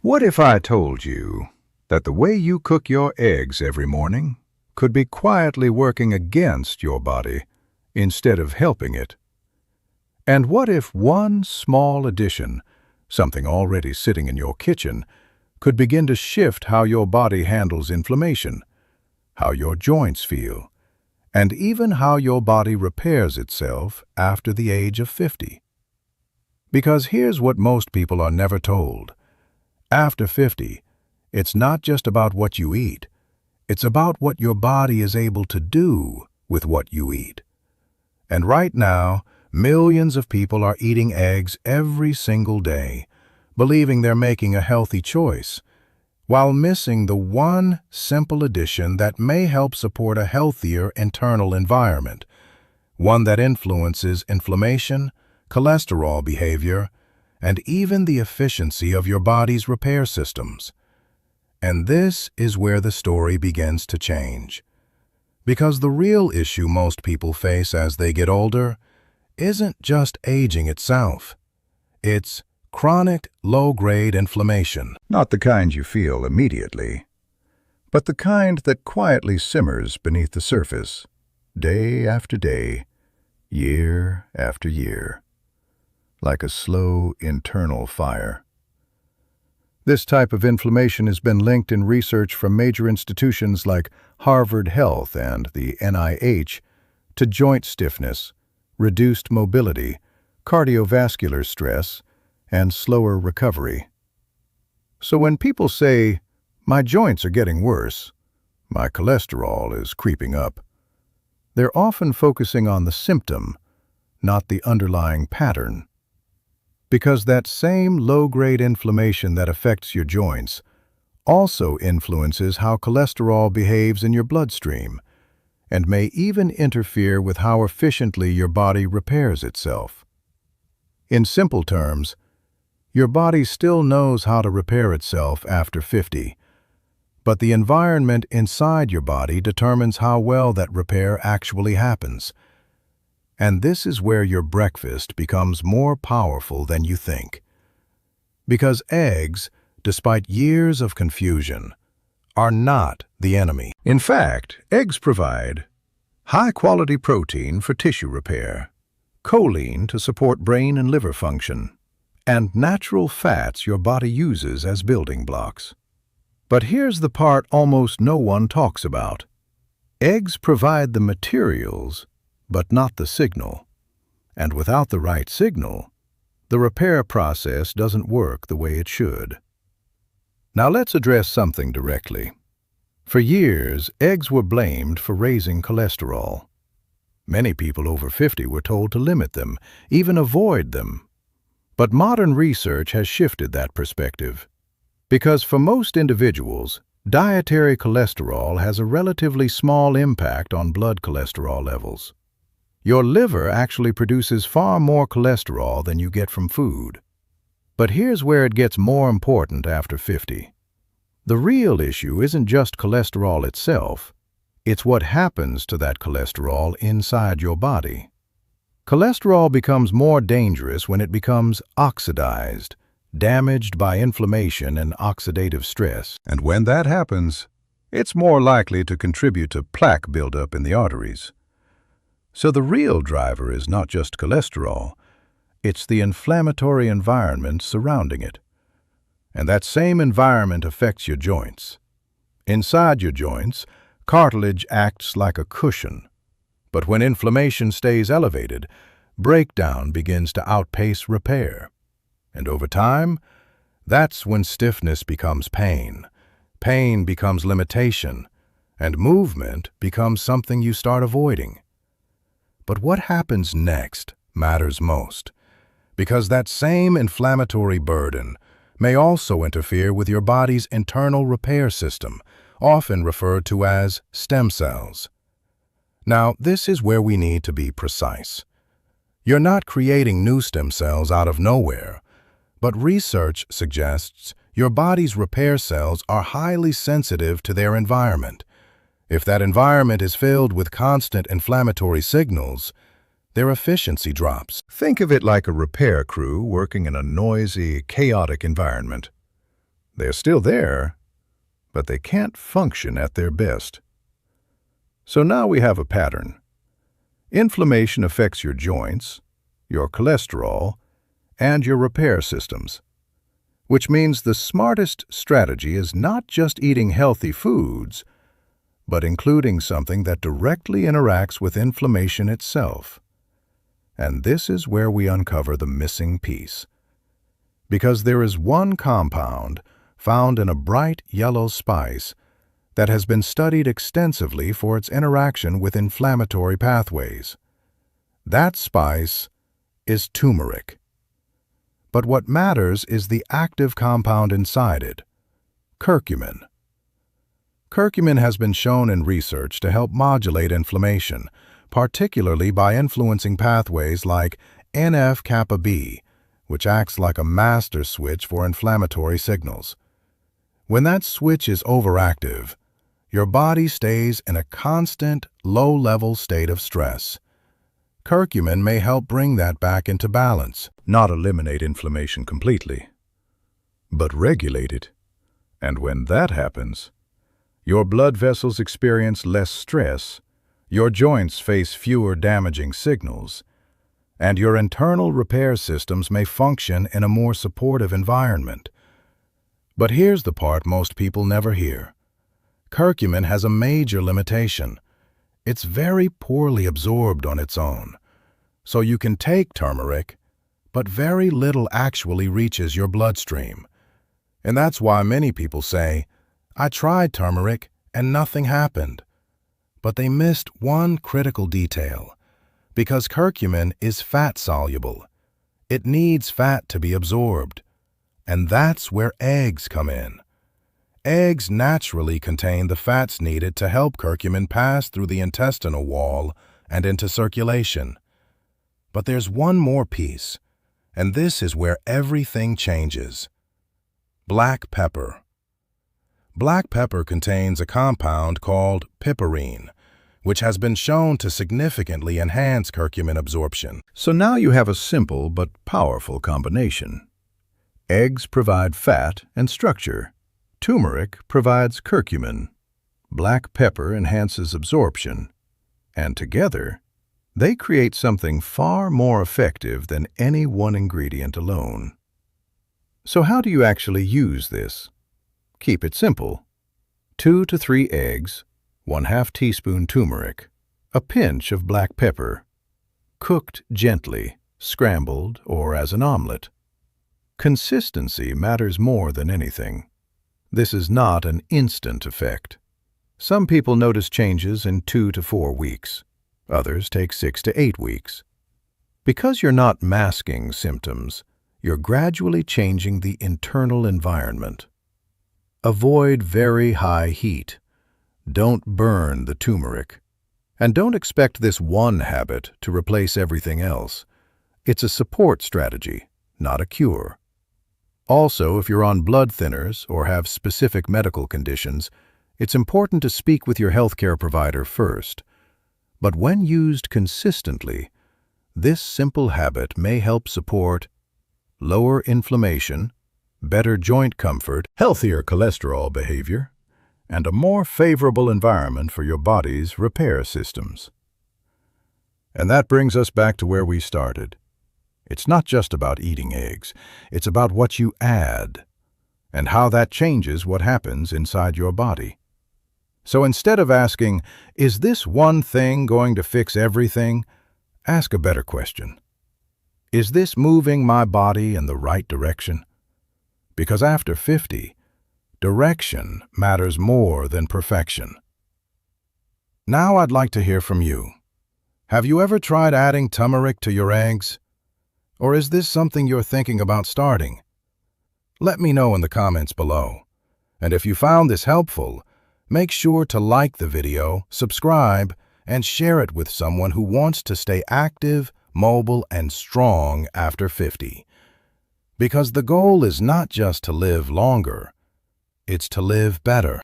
What if I told you that the way you cook your eggs every morning could be quietly working against your body instead of helping it? And what if one small addition, something already sitting in your kitchen, could begin to shift how your body handles inflammation, how your joints feel, and even how your body repairs itself after the age of 50? Because here's what most people are never told. After 50, it's not just about what you eat. It's about what your body is able to do with what you eat. And right now, millions of people are eating eggs every single day, believing they're making a healthy choice, while missing the one simple addition that may help support a healthier internal environment, one that influences inflammation, cholesterol behavior, and even the efficiency of your body's repair systems. And this is where the story begins to change. Because the real issue most people face as they get older isn't just aging itself. It's chronic, low-grade inflammation. Not the kind you feel immediately, but the kind that quietly simmers beneath the surface, day after day, year after year, like a slow internal fire. This type of inflammation has been linked in research from major institutions like Harvard Health and the NIH to joint stiffness, reduced mobility, cardiovascular stress, and slower recovery. So when people say, "My joints are getting worse, my cholesterol is creeping up," they're often focusing on the symptom, not the underlying pattern. Because that same low-grade inflammation that affects your joints also influences how cholesterol behaves in your bloodstream and may even interfere with how efficiently your body repairs itself. In simple terms, your body still knows how to repair itself after 50, but the environment inside your body determines how well that repair actually happens. And this is where your breakfast becomes more powerful than you think. Because eggs, despite years of confusion, are not the enemy. In fact, eggs provide high-quality protein for tissue repair, choline to support brain and liver function, and natural fats your body uses as building blocks. But here's the part almost no one talks about. Eggs provide the materials, but not the signal. And without the right signal, the repair process doesn't work the way it should. Now let's address something directly. For years, eggs were blamed for raising cholesterol. Many people over 50 were told to limit them, even avoid them. But modern research has shifted that perspective. Because for most individuals, dietary cholesterol has a relatively small impact on blood cholesterol levels. Your liver actually produces far more cholesterol than you get from food. But here's where it gets more important after 50. The real issue isn't just cholesterol itself, it's what happens to that cholesterol inside your body. Cholesterol becomes more dangerous when it becomes oxidized, damaged by inflammation and oxidative stress. And when that happens, it's more likely to contribute to plaque buildup in the arteries. So the real driver is not just cholesterol, it's the inflammatory environment surrounding it. And that same environment affects your joints. Inside your joints, cartilage acts like a cushion. But when inflammation stays elevated, breakdown begins to outpace repair. And over time, that's when stiffness becomes pain, pain becomes limitation, and movement becomes something you start avoiding. But what happens next matters most, because that same inflammatory burden may also interfere with your body's internal repair system, often referred to as stem cells. Now, this is where we need to be precise. You're not creating new stem cells out of nowhere, but research suggests your body's repair cells are highly sensitive to their environment. If that environment is filled with constant inflammatory signals, their efficiency drops. Think of it like a repair crew working in a noisy, chaotic environment. They're still there, but they can't function at their best. So now we have a pattern. Inflammation affects your joints, your cholesterol, and your repair systems, which means the smartest strategy is not just eating healthy foods, but including something that directly interacts with inflammation itself. And this is where we uncover the missing piece. Because there is one compound found in a bright yellow spice that has been studied extensively for its interaction with inflammatory pathways. That spice is turmeric. But what matters is the active compound inside it, curcumin. Curcumin has been shown in research to help modulate inflammation, particularly by influencing pathways like NF-kappa B, which acts like a master switch for inflammatory signals. When that switch is overactive, your body stays in a constant, low-level state of stress. Curcumin may help bring that back into balance, not eliminate inflammation completely, but regulate it. And when that happens, your blood vessels experience less stress, your joints face fewer damaging signals, and your internal repair systems may function in a more supportive environment. But here's the part most people never hear. Curcumin has a major limitation. It's very poorly absorbed on its own. So you can take turmeric, but very little actually reaches your bloodstream. And that's why many people say, "I tried turmeric and nothing happened." But they missed one critical detail. Because curcumin is fat-soluble, it needs fat to be absorbed. And that's where eggs come in. Eggs naturally contain the fats needed to help curcumin pass through the intestinal wall and into circulation. But there's one more piece, and this is where everything changes. Black pepper. Black pepper contains a compound called piperine, which has been shown to significantly enhance curcumin absorption. So now you have a simple but powerful combination. Eggs provide fat and structure. Turmeric provides curcumin. Black pepper enhances absorption. And together, they create something far more effective than any one ingredient alone. So how do you actually use this? Keep it simple. 2 to 3 eggs, 1/2 teaspoon turmeric, a pinch of black pepper, cooked gently, scrambled, or as an omelet. Consistency matters more than anything. This is not an instant effect. Some people notice changes in 2 to 4 weeks. Others take 6 to 8 weeks. Because you're not masking symptoms, you're gradually changing the internal environment. Avoid very high heat. Don't burn the turmeric. And don't expect this one habit to replace everything else. It's a support strategy, not a cure. Also, if you're on blood thinners or have specific medical conditions, it's important to speak with your healthcare provider first. But when used consistently, this simple habit may help support lower inflammation, better joint comfort, healthier cholesterol behavior, and a more favorable environment for your body's repair systems. And that brings us back to where we started. It's not just about eating eggs, it's about what you add and how that changes what happens inside your body. So instead of asking, "Is this one thing going to fix everything?" ask a better question. Is this moving my body in the right direction? Because after 50, direction matters more than perfection. Now I'd like to hear from you. Have you ever tried adding turmeric to your eggs? Or is this something you're thinking about starting? Let me know in the comments below. And if you found this helpful, make sure to like the video, subscribe, and share it with someone who wants to stay active, mobile, and strong after 50. Because the goal is not just to live longer, it's to live better.